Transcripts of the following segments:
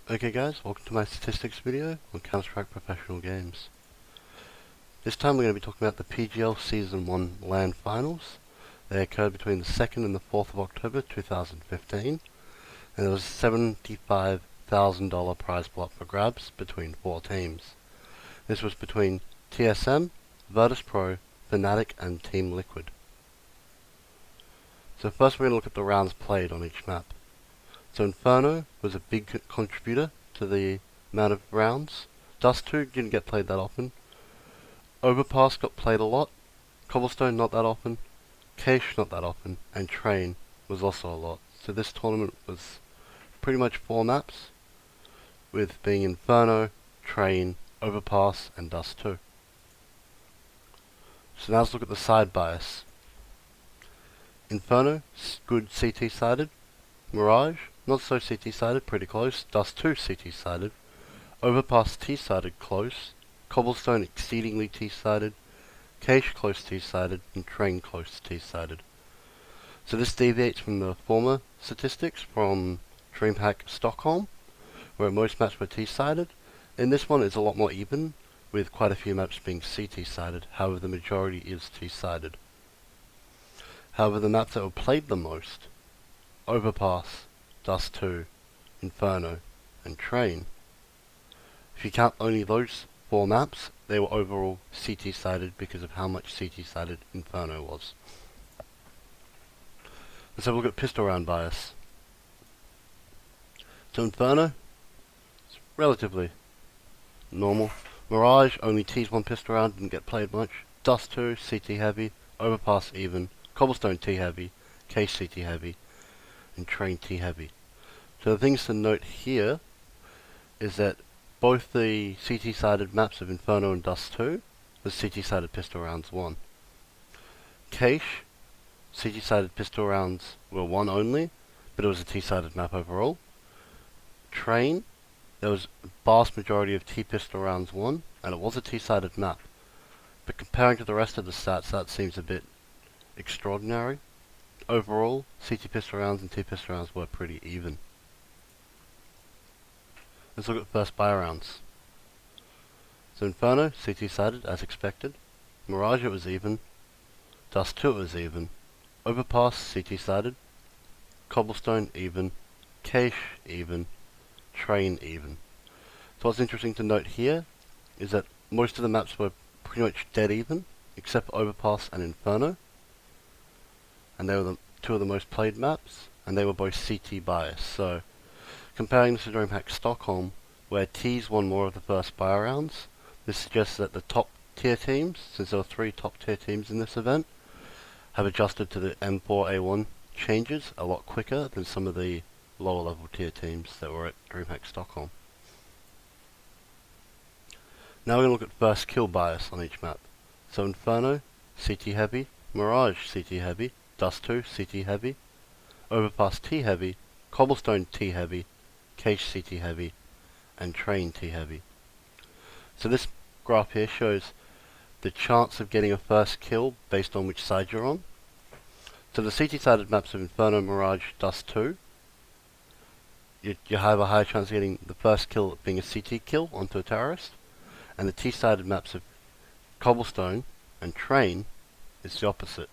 Okay guys, welcome to my statistics video on Counter-Strike Professional Games. This time we're going to be talking about the PGL Season 1 LAN Finals. They occurred between the 2nd and the 4th of October 2015, and there was a $75,000 prize pool up for grabs between 4 teams. This was between TSM, Virtus.pro, Fnatic and Team Liquid. So first we're going to look at the rounds played on each map. So Inferno was a big contributor to the amount of rounds. Dust 2 didn't get played that often. Overpass got played a lot. Cobblestone not that often. Cache not that often. And Train was also a lot. So this tournament was pretty much 4 maps, with being Inferno, Train, Overpass and Dust 2. So now let's look at the side bias. Inferno, good CT-sided. Mirage, not so CT-sided, pretty close. Dust 2 CT-sided. Overpass T-sided, close. Cobblestone exceedingly T-sided. Cache close T-sided. And Train close T-sided. So this deviates from the former statistics from DreamHack Stockholm, where most maps were T-sided. In this one it's a lot more even, with quite a few maps being CT-sided, however the majority is T-sided. However, the maps that were played the most, Overpass, Dust 2, Inferno, and Train. If you count only those 4 maps, they were overall CT-sided because of how much CT-sided Inferno was. Let's have a look at pistol round bias. So Inferno, it's relatively normal. Mirage, only T's 1 pistol round, didn't get played much. Dust 2, CT heavy. Overpass even. Cobblestone T heavy. Cache CT heavy. And Train T heavy. So the things to note here is that both the CT-sided maps of Inferno and Dust 2 was CT-sided pistol rounds 1. Cache, CT-sided pistol rounds were 1 only, but it was a T-sided map overall. Train, there was a vast majority of T pistol rounds 1, and it was a T-sided map. But comparing to the rest of the stats, that seems a bit extraordinary. Overall, CT pistol rounds and T pistol rounds were pretty even. Let's look at first buy rounds. So Inferno, CT-sided as expected. Mirage, it was even. Dust 2, it was even. Overpass, CT-sided. Cobblestone, even. Cache, even. Train, even. So what's interesting to note here is that most of the maps were pretty much dead even, except for Overpass and Inferno. And they were 2 of the most played maps, and they were both CT biased. So, comparing this to DreamHack Stockholm, where T's won more of the first buy rounds, this suggests that the top tier teams, since there were 3 top tier teams in this event, have adjusted to the M4A1 changes a lot quicker than some of the lower level tier teams that were at DreamHack Stockholm. Now we're going to look at first kill bias on each map. So Inferno, CT heavy. Mirage, CT heavy. Dust 2, CT heavy. Overpass T heavy. Cobblestone T heavy. Cache CT heavy. And Train T heavy. So this graph here shows the chance of getting a first kill based on which side you're on. So the CT-sided maps of Inferno, Mirage, Dust 2, you have a higher chance of getting the first kill being a CT kill onto a terrorist. And the T-sided maps of Cobblestone and Train is the opposite.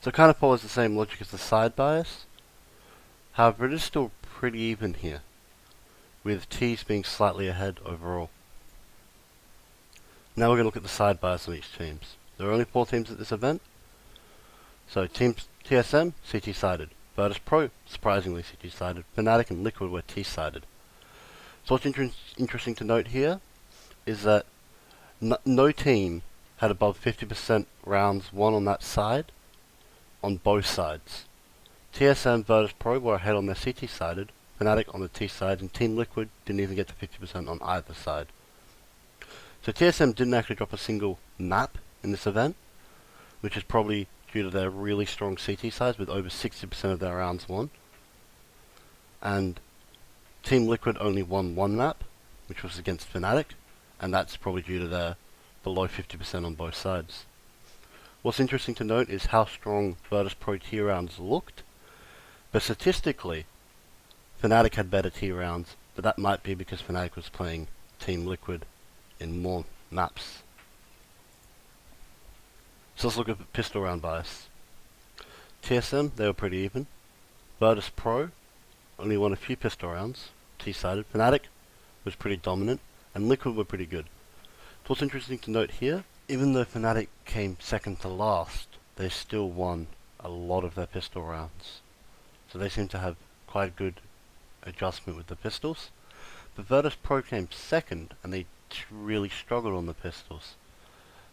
So it kind of follows the same logic as the side bias. However, it is still pretty even here, with T's being slightly ahead overall. Now we're going to look at the side bias on each team. There are only 4 teams at this event. So Team TSM, CT-sided. Virtus.pro, surprisingly CT-sided. Fnatic and Liquid were T-sided. So what's interesting to note here is that no team had above 50% rounds won on that side, on both sides. TSM, Virtus.pro were ahead on their CT-sided, Fnatic on the T side, and Team Liquid didn't even get to 50% on either side. So TSM didn't actually drop a single map in this event, which is probably due to their really strong CT sides with over 60% of their rounds won. And Team Liquid only won 1 map, which was against Fnatic, and that's probably due to their below 50% on both sides. What's interesting to note is how strong Virtus.pro T rounds looked, but statistically, Fnatic had better T rounds but that might be because Fnatic was playing Team Liquid in more maps. So let's look at pistol round bias. TSM, they were pretty even. Virtus Pro only won a few pistol rounds, T-sided. Fnatic was pretty dominant, and Liquid were pretty good. What's interesting to note here, even though Fnatic came second to last, they still won a lot of their pistol rounds. So they seem to have quite a good adjustment with the pistols. But Virtus Pro came second, and they really struggled on the pistols.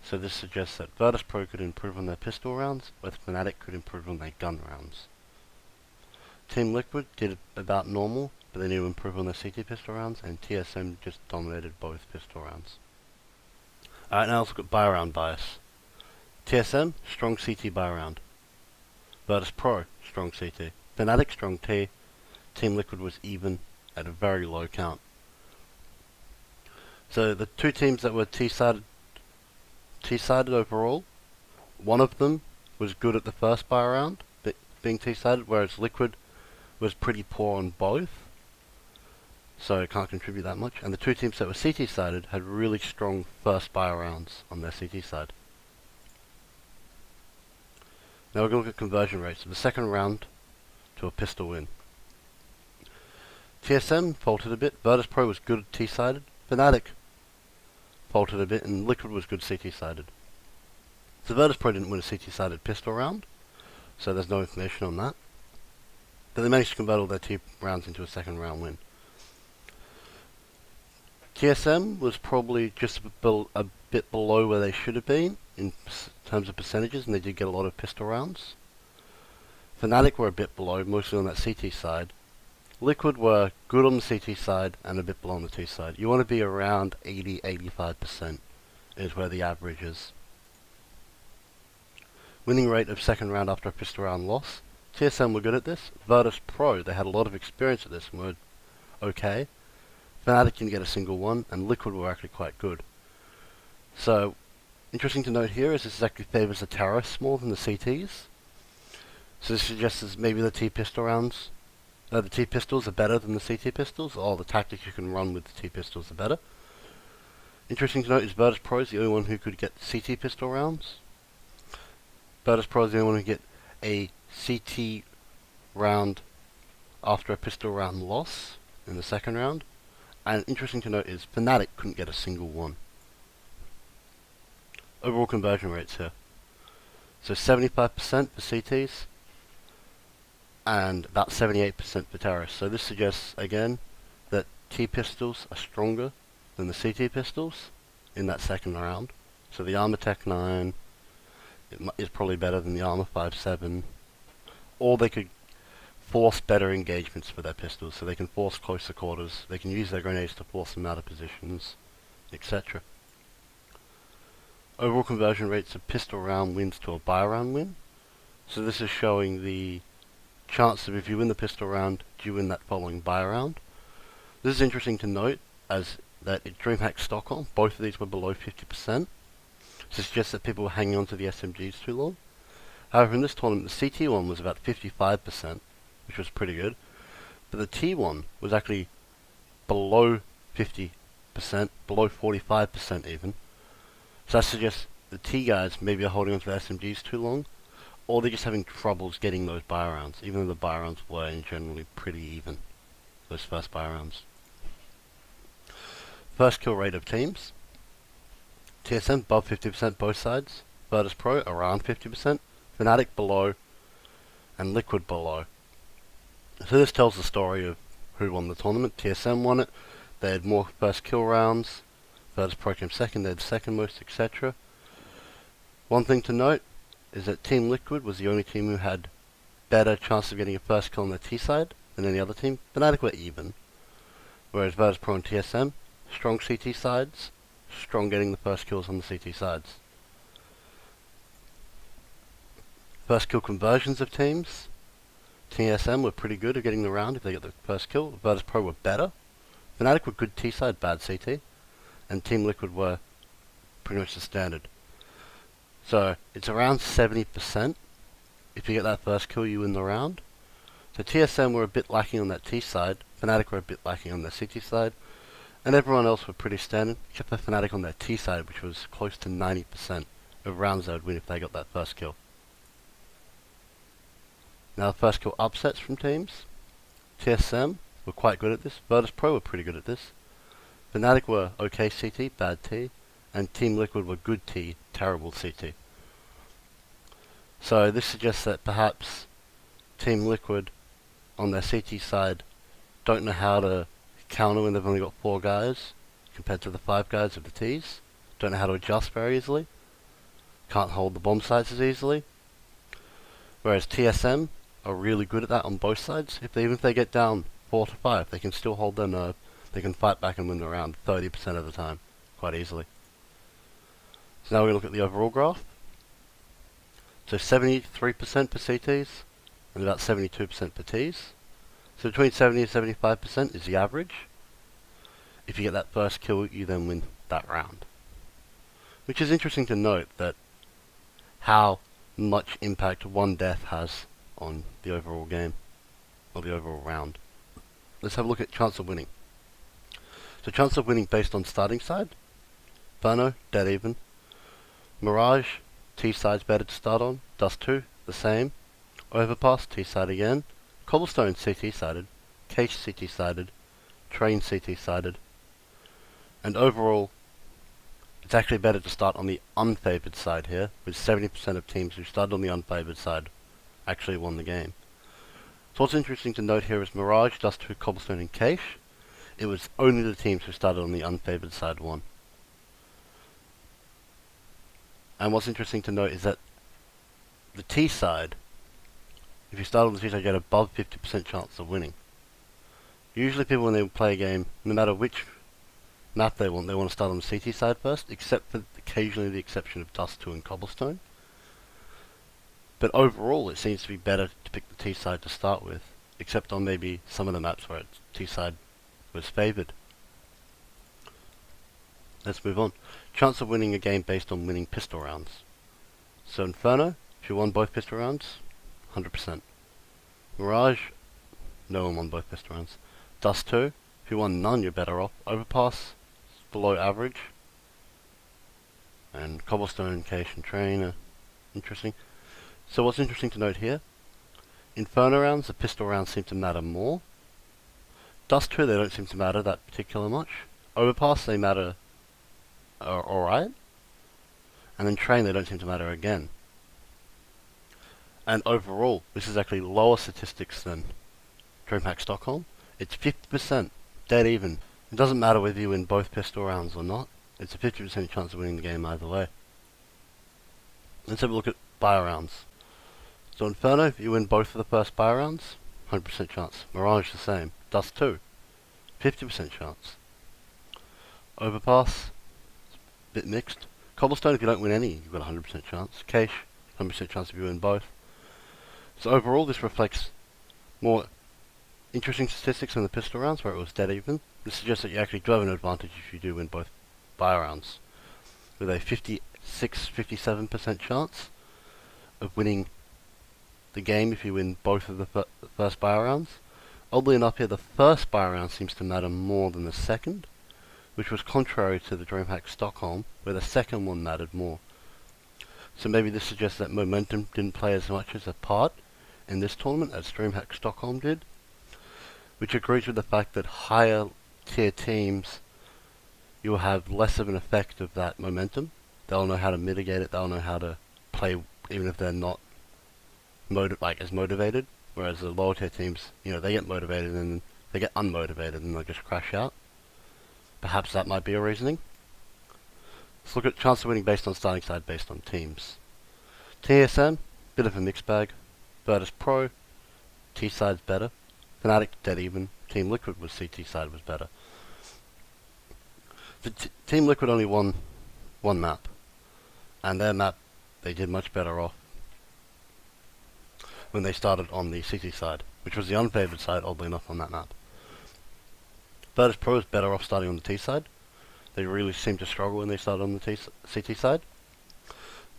So this suggests that Virtus Pro could improve on their pistol rounds, whereas Fnatic could improve on their gun rounds. Team Liquid did about normal, but they need to improve on their CT pistol rounds, and TSM just dominated both pistol rounds. Alright, now let's look at buy round bias. TSM, strong CT buy round. Virtus Pro, strong CT. Fnatic, strong T. Team Liquid was even at a very low count. So the two teams that were T-sided overall, one of them was good at the first buy round, being T-sided, whereas Liquid was pretty poor on both, so it can't contribute that much. And the two teams that were CT-sided had really strong first buy rounds on their CT side. Now we're going to look at conversion rates of the second round to a pistol win. TSM faltered a bit, Virtus Pro was good T-sided, Fnatic faltered a bit, and Liquid was good CT-sided. So Virtus Pro didn't win a CT-sided pistol round, so there's no information on that. But they managed to convert all their T rounds into a second round win. TSM was probably just a bit below where they should have been in terms of percentages, and they did get a lot of pistol rounds. Fnatic were a bit below, mostly on that CT side. Liquid were good on the CT side and a bit below on the T side. You want to be around 80-85% is where the average is. Winning rate of second round after a pistol round loss. TSM were good at this. Virtus Pro, they had a lot of experience at this and were okay. Fnatic didn't get a single one, and Liquid were actually quite good. So, interesting to note here is this actually favours the terrorists more than the CTs. So this suggests that maybe the T pistol rounds, the T pistols are better than the CT pistols, or the tactics you can run with the T pistols are better. Interesting to note is Virtus Pro is the only one who could get CT pistol rounds. Virtus Pro is the only one who get a CT round after a pistol round loss in the second round. And interesting to note is Fnatic couldn't get a single one. Overall conversion rates here. So 75% for CTs and about 78% for terrorists. So this suggests again that T pistols are stronger than the CT pistols in that second round. So the Armor Tech 9 is probably better than the Armor 5.7, or they could force better engagements for their pistols, so they can force closer quarters, they can use their grenades to force them out of positions, etc. Overall conversion rates of pistol round wins to a buy round win. So this is showing the chance of if you win the pistol round, do you win that following buy round. This is interesting to note, as that at DreamHack Stockholm, both of these were below 50%. So it suggests that people were hanging on to the SMGs too long. However, in this tournament, the CT one was about 55%, which was pretty good. But the T one was actually below 50%, below 45% even. So that suggests the T guys maybe are holding on to the SMGs too long, or they're just having troubles getting those buy rounds, even though the buy rounds were generally pretty even, those first buy rounds. First kill rate of teams. TSM above 50% both sides, Virtus Pro around 50%, Fnatic below, and Liquid below. So this tells the story of who won the tournament. TSM won it, they had more first kill rounds, Virtus Pro came second, they had second most, etc. One thing to note is that Team Liquid was the only team who had better chance of getting a first kill on the T side than any other team. Fnatic were even, whereas Virtus Pro and TSM, strong CT sides, strong getting the first kills on the CT sides. First kill conversions of teams. TSM were pretty good at getting the round if they get the first kill. Virtus Pro were better. Fnatic were good T side, bad CT. And Team Liquid were pretty much the standard. So it's around 70%. If you get that first kill, you win the round. So TSM were a bit lacking on that T side. Fnatic were a bit lacking on their CT side, and everyone else were pretty standard, except for Fnatic on their T side, which was close to 90% of rounds they would win if they got that first kill. Now the first kill upsets from teams. TSM were quite good at this, Virtus Pro were pretty good at this. Fnatic were okay CT, bad T, and Team Liquid were good T, terrible CT. So this suggests that perhaps Team Liquid on their CT side don't know how to counter when they've only got 4 guys compared to the 5 guys of the Ts. Don't know how to adjust very easily. Can't hold the bomb sites as easily. Whereas TSM are really good at that on both sides. Even if they get down 4 to 5, they can still hold their nerve. They can fight back and win the round 30% of the time, quite easily. So now we're going to look at the overall graph. So 73% for CTs and about 72% for Ts. So between 70 and 75% is the average. If you get that first kill, you then win that round. Which is interesting to note that how much impact one death has on the overall game, or the overall round. Let's have a look at chance of winning. So chance of winning based on starting side. Inferno, dead even. Mirage, T side's better to start on. Dust 2, the same. Overpass, T side again. Cobblestone, CT sided. Cache, CT sided. Train, CT sided. And overall, it's actually better to start on the unfavored side here, with 70% of teams who started on the unfavored side actually won the game. So what's interesting to note here is Mirage, Dust 2, Cobblestone and Cache. It was only the teams who started on the unfavored side won. And what's interesting to note is that the T side, if you start on the T side, you get above 50% chance of winning. Usually people, when they play a game, no matter which map they want to start on the CT side first, except for occasionally the exception of Dust 2 and Cobblestone. But overall, it seems to be better to pick the T side to start with, except on maybe some of the maps where T side was favoured. Let's move on. Chance of winning a game based on winning pistol rounds. So Inferno, if you won both pistol rounds, 100%. Mirage, no one won both pistol rounds. Dust 2, if you won none, you're better off. Overpass, below average. And Cobblestone, Cache and Train are interesting. So what's interesting to note here, Inferno rounds, the pistol rounds seem to matter more. Dust 2, they don't seem to matter that particular much. Overpass, they matter alright. And then Train, they don't seem to matter again. And overall, this is actually lower statistics than DreamHack Stockholm. It's 50%, dead even. It doesn't matter whether you win both pistol rounds or not. It's a 50% chance of winning the game either way. Let's have a look at buy rounds. So Inferno, if you win both of the first buy rounds, 100% chance. Mirage the same. Dust 2, 50% chance. Overpass, bit mixed. Cobblestone, if you don't win any, you've got a 100% chance. Cache, 100% chance if you win both. So overall, this reflects more interesting statistics than the pistol rounds, where it was dead even. This suggests that you actually do have an advantage if you do win both buy rounds, with a 56-57% chance of winning the game if you win both of the first buy rounds. Oddly enough here, the first buy round seems to matter more than the second, which was contrary to the DreamHack Stockholm, where the second one mattered more. So maybe this suggests that momentum didn't play as much as a part in this tournament as DreamHack Stockholm did, which agrees with the fact that higher tier teams, you'll have less of an effect of that momentum. They'll know how to mitigate it, they'll know how to play even if they're not as motivated, whereas the lower tier teams, they get motivated and they get unmotivated and they'll just crash out. Perhaps that might be a reasoning. Let's look at chance of winning based on starting side, based on teams. TSM, bit of a mixed bag. Virtus Pro, T side's better. Fnatic, dead even. Team Liquid was CT side was better. Team Liquid only won one map, and their map, they did much better off when they started on the CT side, which was the unfavored side, oddly enough, on that map. Virtus Pro is better off starting on the T side. They really seemed to struggle when they started on the CT side.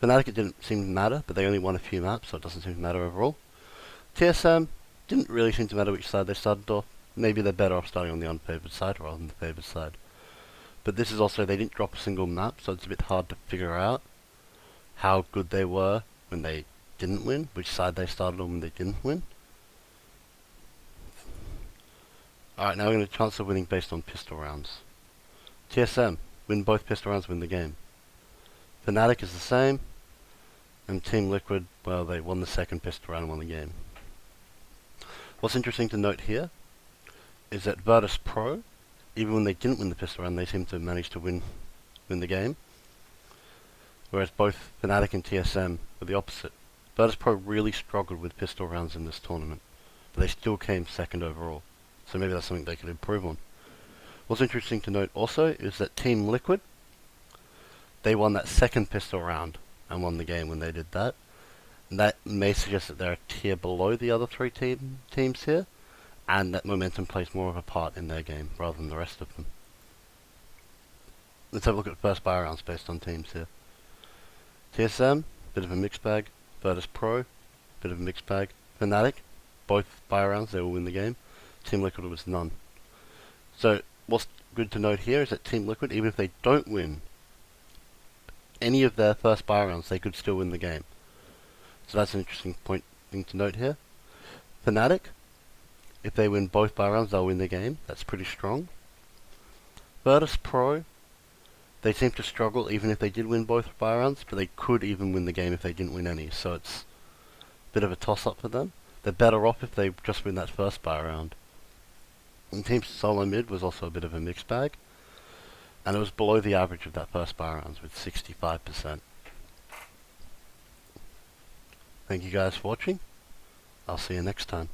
Fnatic, it didn't seem to matter, but they only won a few maps, so it doesn't seem to matter overall. TSM, didn't really seem to matter which side they started off. maybe they're better off starting on the unfavored side rather than the favored side. But this is also, they didn't drop a single map, so it's a bit hard to figure out how good they were when they didn't win, which side they started on when they didn't win. Alright, now we're going to chance of winning based on pistol rounds. TSM, win both pistol rounds, win the game. Fnatic is the same, and Team Liquid, well, they won the second pistol round and won the game. What's interesting to note here is that Virtus Pro, even when they didn't win the pistol round, they seemed to manage to win the game. Whereas both Fnatic and TSM were the opposite. Virtus Pro really struggled with pistol rounds in this tournament, but they still came second overall. So maybe that's something they could improve on. What's interesting to note also is that Team Liquid, they won that second pistol round and won the game when they did that. And that may suggest that they're a tier below the other three teams here, and that momentum plays more of a part in their game rather than the rest of them. Let's have a look at first buy rounds based on teams here. TSM, bit of a mixed bag. Virtus Pro, bit of a mixed bag. Fnatic, both buy rounds, they will win the game. Team Liquid was none. So what's good to note here is that Team Liquid, even if they don't win any of their first buy rounds, they could still win the game. So that's an interesting thing to note here. Fnatic, if they win both buy rounds, they'll win the game. That's pretty strong. Virtus Pro, they seem to struggle even if they did win both buy rounds, but they could even win the game if they didn't win any. So it's a bit of a toss-up for them. They're better off if they just win that first buy round. And Team Solo Mid was also a bit of a mixed bag, and it was below the average of that first buy rounds with 65%. Thank you guys for watching. I'll see you next time.